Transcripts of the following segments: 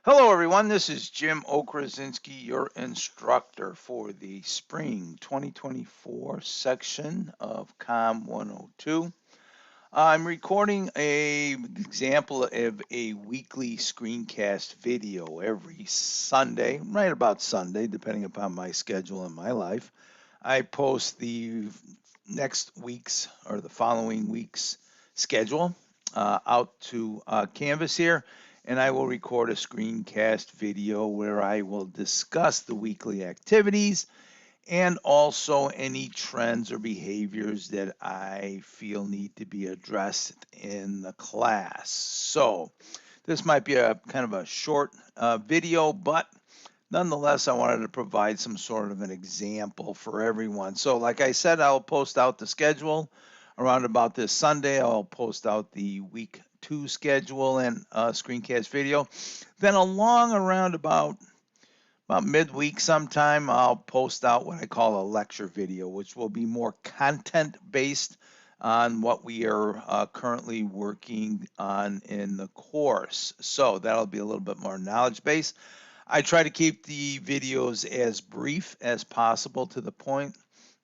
Hello, everyone. This is Jim Okrasinski, your instructor for the spring 2024 section of COM 102. I'm recording an example of a weekly screencast video every Sunday, right about Sunday, depending upon my schedule and my life. I post the next week's or the following week's schedule out to Canvas here, and I will record a screencast video where I will discuss the weekly activities and also any trends or behaviors that I feel need to be addressed in the class. So this might be a kind of a short video, but nonetheless, I wanted to provide some sort of an example for everyone. So like I said, I'll post out the schedule around about this Sunday. I'll post out the week 2 schedule and screencast video. Then along around about midweek sometime, I'll post out what I call a lecture video, which will be more content based on what we are currently working on in the course. So that'll be a little bit more knowledge based. I try to keep the videos as brief as possible, to the point.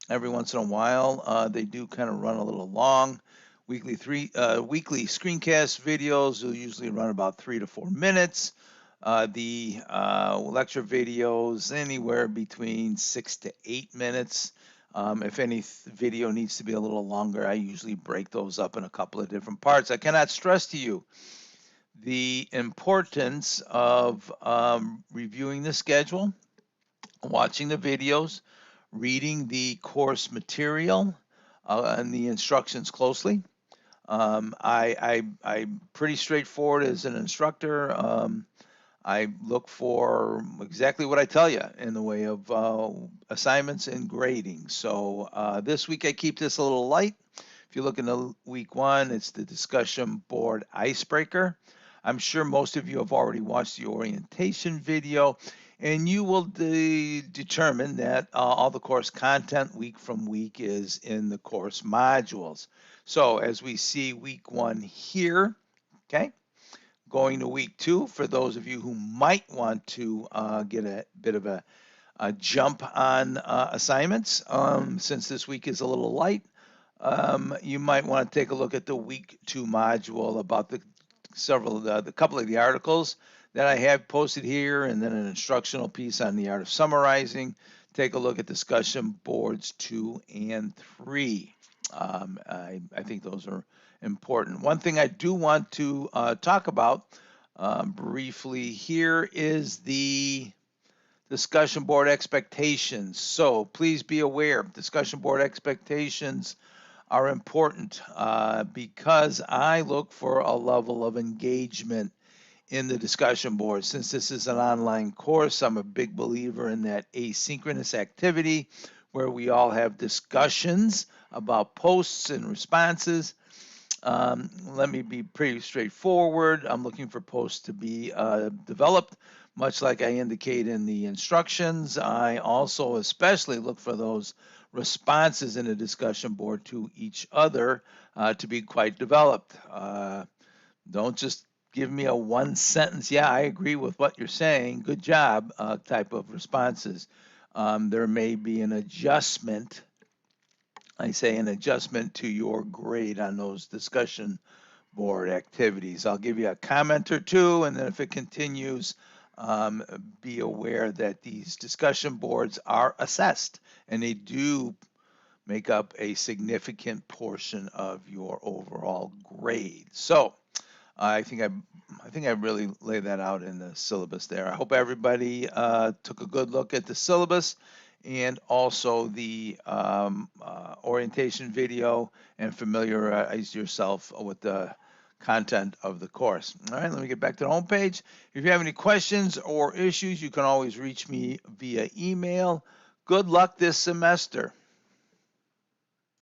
Every once in a while, they do kind of run a little long. Weekly screencast videos will usually run about 3 to 4 minutes. The lecture videos anywhere between 6 to 8 minutes. If any video needs to be a little longer, I usually break those up in a couple of different parts. I cannot stress to you the importance of reviewing the schedule, watching the videos, reading the course material and the instructions closely. I'm pretty straightforward as an instructor. I look for exactly what I tell you in the way of assignments and grading. So this week I keep this a little light. If you look into week 1, it's the discussion board icebreaker. I'm sure most of you have already watched the orientation video, and you will determine that all the course content week from week is in the course modules. So as we see week 1 here, okay, going to week 2, for those of you who might want to get a bit of a jump on assignments, since this week is a little light, you might want to take a look at the week 2 module about the couple of the articles that I have posted here, and then an instructional piece on the art of summarizing. Take a look at discussion boards 2 and 3. I think those are important. One thing I do want to talk about briefly here is the discussion board expectations. So please be aware, discussion board expectations are important because I look for a level of engagement in the discussion board. Since this is an online course, I'm a big believer in that asynchronous activity where we all have discussions about posts and responses. Let me be pretty straightforward. I'm looking for posts to be developed, much like I indicate in the instructions. I also especially look for those responses in a discussion board to each other to be quite developed. Don't just give me a one sentence, yeah, I agree with what you're saying, good job type of responses. There may be an adjustment, I say an adjustment to your grade on those discussion board activities. I'll give you a comment or two, and then if it continues, be aware that these discussion boards are assessed, and they do make up a significant portion of your overall grade. So I think I really laid that out in the syllabus there. I hope everybody took a good look at the syllabus and also the orientation video and familiarize yourself with the content of the course. All right, let me get back to the home page. If you have any questions or issues, you can always reach me via email. Good luck this semester.